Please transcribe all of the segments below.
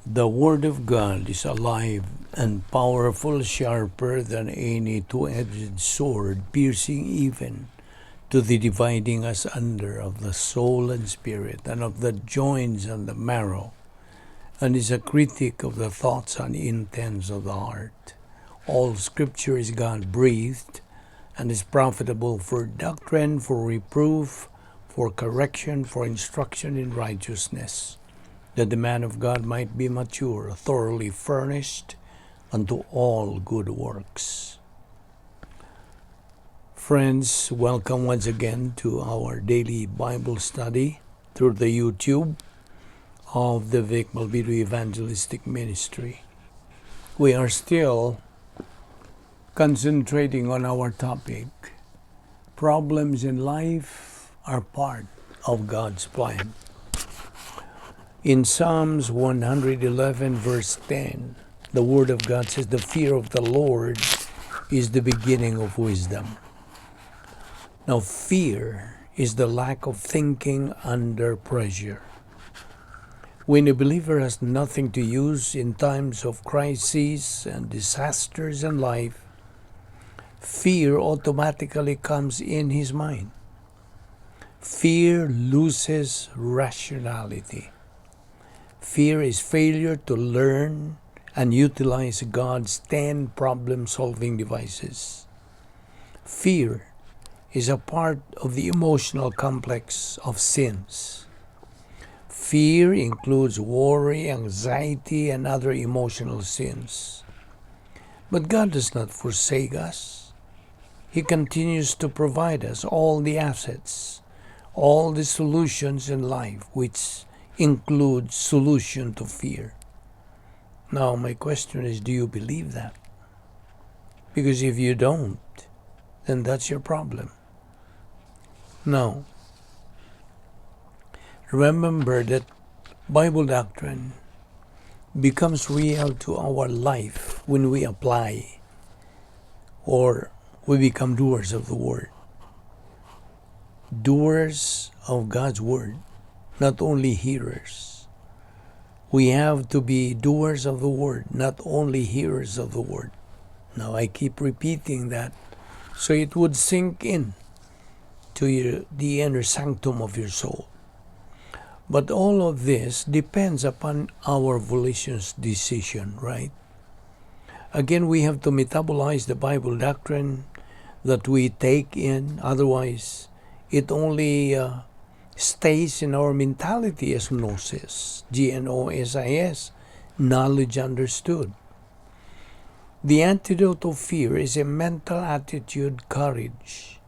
The Word of God is alive and powerful, sharper than any two-edged sword, piercing even to the dividing asunder of the soul and spirit, and of the joints and the marrow, and is a critic of the thoughts and intents of the heart. All Scripture is God-breathed, and is profitable for doctrine, for reproof, for correction, for instruction in righteousness, that the man of God might be mature, thoroughly furnished unto all good works. Friends, welcome once again to our daily Bible study through the YouTube of the Balbido Evangelistic Ministry. We are still concentrating on our topic. Problems in life are part of God's plan. In Psalms 111 verse 10, the Word of God says, "The fear of the Lord is the beginning of wisdom." Now, fear is the lack of thinking under pressure. When a believer has nothing to use in times of crises and disasters in life, fear automatically comes in his mind. Fear loses rationality. Fear is failure to learn and utilize God's 10 problem-solving devices. Fear is a part of the emotional complex of sins. Fear includes worry, anxiety, and other emotional sins. But God does not forsake us. He continues to provide us all the assets, all the solutions in life, which includes solution to fear. Now, my question is, do you believe that? Because if you don't, then that's your problem. Now, remember that Bible doctrine becomes real to our life when we apply or we become doers of the Word. Doers of God's Word, not only hearers. We have to be doers of the Word, not only hearers of the Word. Now, I keep repeating that so it would sink in to the inner sanctum of your soul. But all of this depends upon our volition's decision, right? Again, we have to metabolize the Bible doctrine that we take in. Otherwise, it only stays in our mentality as gnosis, Gnosis, knowledge understood. The antidote of fear is a mental attitude, courage.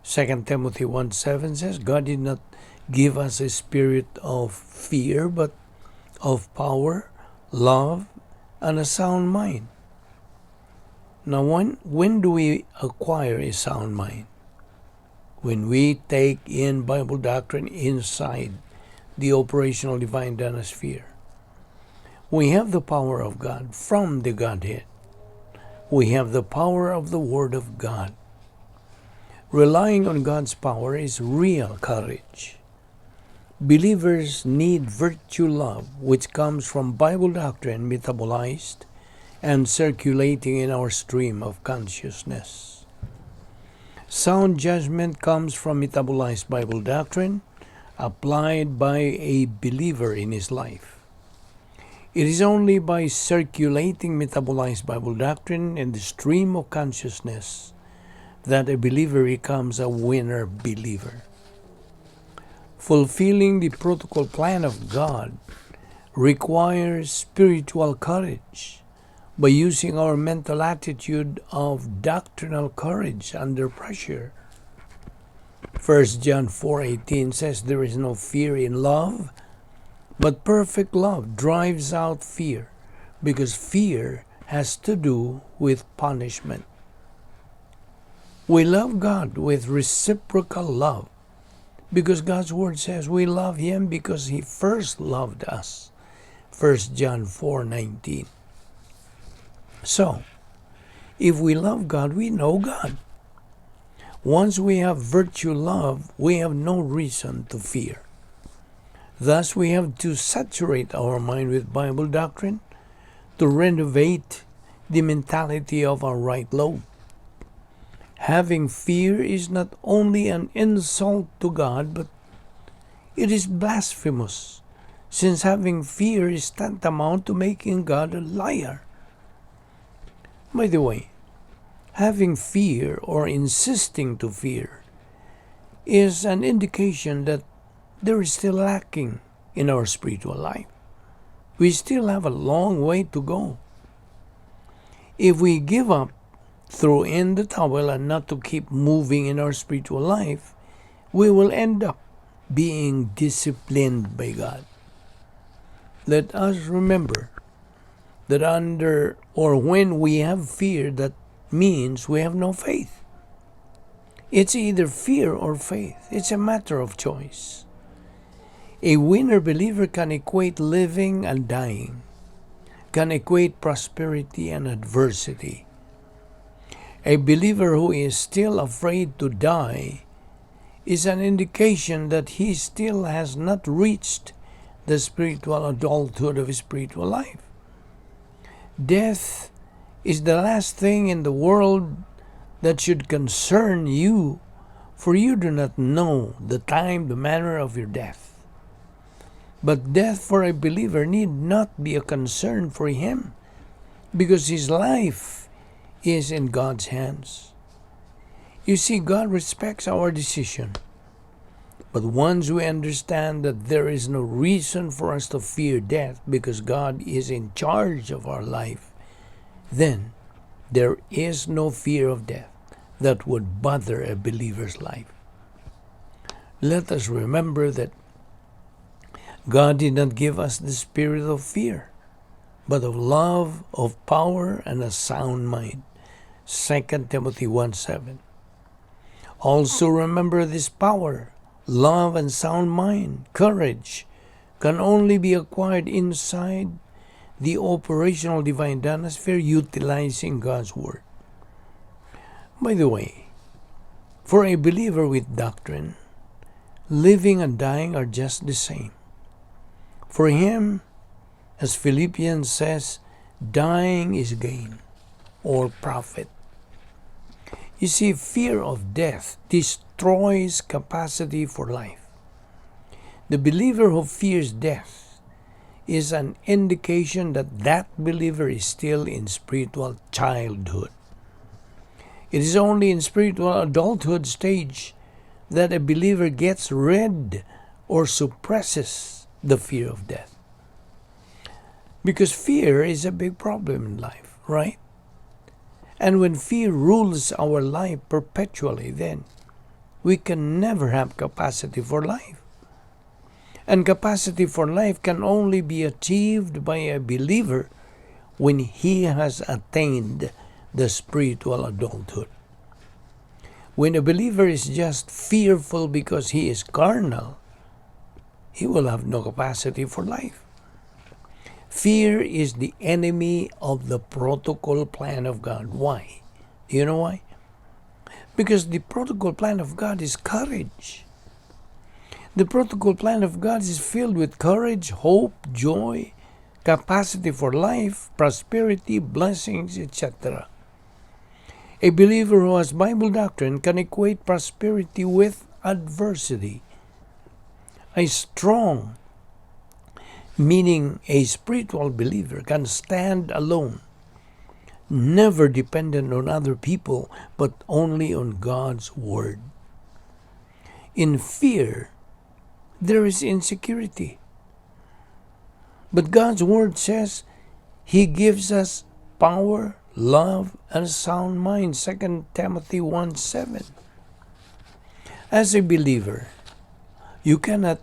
2 Timothy 1:7 says, God did not give us a spirit of fear, but of power, love, and a sound mind. Now, when do we acquire a sound mind? When we take in Bible doctrine inside the operational divine dynasphere. We have the power of God from the Godhead. We have the power of the Word of God. Relying on God's power is real courage. Believers need virtue love, which comes from Bible doctrine metabolized and circulating in our stream of consciousness. Sound judgment comes from metabolized Bible doctrine applied by a believer in his life. It is only by circulating metabolized Bible doctrine in the stream of consciousness that a believer becomes a winner believer. Fulfilling the protocol plan of God requires spiritual courage by using our mental attitude of doctrinal courage under pressure. 1 John 4:18 says, there is no fear in love, but perfect love drives out fear, because fear has to do with punishment. We love God with reciprocal love, because God's Word says we love Him because He first loved us. 1 John 4:19. So, if we love God, we know God. Once we have virtue love, we have no reason to fear. Thus, we have to saturate our mind with Bible doctrine to renovate the mentality of our right lobe. Having fear is not only an insult to God, but it is blasphemous, since having fear is tantamount to making God a liar. By the way, having fear or insisting to fear is an indication that there is still lacking in our spiritual life. We still have a long way to go. If we give up, throw in the towel, and not to keep moving in our spiritual life, we will end up being disciplined by God. Let us remember that when we have fear, that means we have no faith. It's either fear or faith. It's a matter of choice. A winner believer can equate living and dying, can equate prosperity and adversity. A believer who is still afraid to die is an indication that he still has not reached the spiritual adulthood of his spiritual life. Death is the last thing in the world that should concern you, for you do not know the time, the manner of your death. But death for a believer need not be a concern for him, because his life is in God's hands. You see, God respects our decision. But once we understand that there is no reason for us to fear death because God is in charge of our life, then there is no fear of death that would bother a believer's life. Let us remember that God did not give us the spirit of fear, but of love, of power, and a sound mind. 2 Timothy 1:7. Also remember this power, love, and sound mind, courage, can only be acquired inside the operational divine dynasty utilizing God's Word. By the way, for a believer with doctrine, living and dying are just the same. For him, as Philippians says, dying is gain or profit. You see, fear of death destroys capacity for life. The believer who fears death is an indication that that believer is still in spiritual childhood. It is only in spiritual adulthood stage that a believer gets rid or suppresses the fear of death. Because fear is a big problem in life, right? And when fear rules our life perpetually, then we can never have capacity for life. And capacity for life can only be achieved by a believer when he has attained the spiritual adulthood. When a believer is just fearful because he is carnal, he will have no capacity for life. Fear is the enemy of the protocol plan of God. Why? Do you know why? Because the protocol plan of God is courage. The protocol plan of God is filled with courage, hope, joy, capacity for life, prosperity, blessings, etc. A believer who has Bible doctrine can equate prosperity with adversity. A strong, meaning a spiritual believer, can stand alone, never dependent on other people, but only on God's Word. In fear, there is insecurity. But God's Word says He gives us power, love, and a sound mind. 2 Timothy 1:7. As a believer, you cannot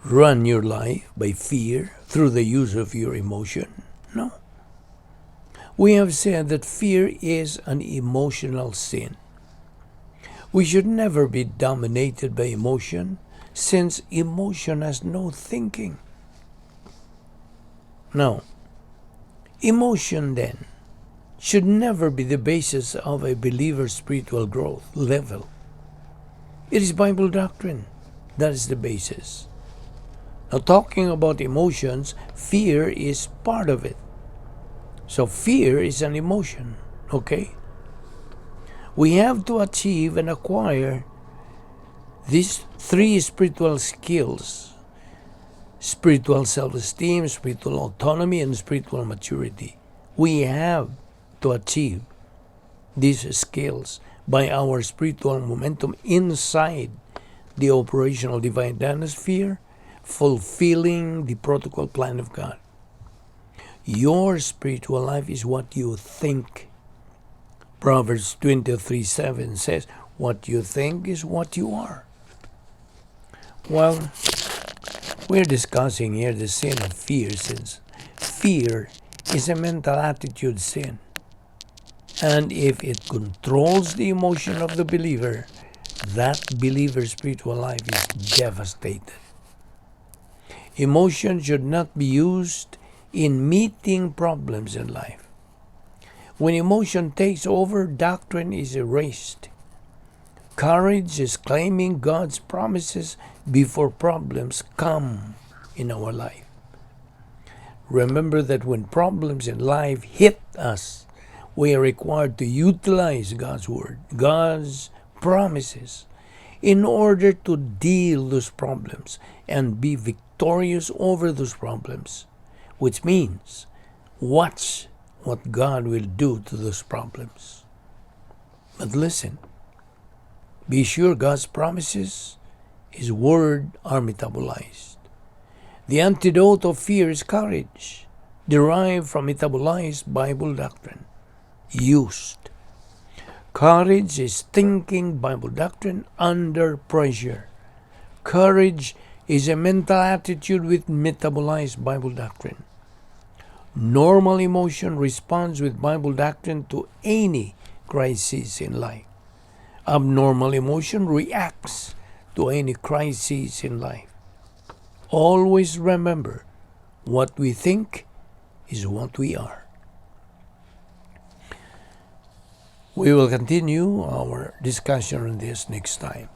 run your life by fear through the use of your emotion. No. We have said that fear is an emotional sin. We should never be dominated by emotion, since emotion has no thinking. Now, emotion then should never be the basis of a believer's spiritual growth level. It is Bible doctrine that is the basis. Now, talking about emotions, fear is part of it. So fear is an emotion, okay? We have to achieve and acquire these three spiritual skills: spiritual self-esteem, spiritual autonomy, and spiritual maturity. We have to achieve these skills by our spiritual momentum inside the operational divine dynasty, fulfilling the protocol plan of God. Your spiritual life is what you think. Proverbs 23:7 says, what you think is what you are. Well, we're discussing here the sin of fear, since fear is a mental attitude sin. And if it controls the emotion of the believer, that believer's spiritual life is devastated. Emotion should not be used in meeting problems in life. When emotion takes over, doctrine is erased. Courage is claiming God's promises before problems come in our life. Remember that when problems in life hit us, we are required to utilize God's word, God's promises, in order to deal those problems and be victorious over those problems, which means watch what God will do to those problems. But listen, be sure God's promises, His word, are metabolized. The antidote of fear is courage, derived from metabolized Bible doctrine. Used. Courage is thinking Bible doctrine under pressure. Courage is a mental attitude with metabolized Bible doctrine. Normal emotion responds with Bible doctrine to any crisis in life. Abnormal emotion reacts to any crisis in life. Always remember, what we think is what we are. We will continue our discussion on this next time.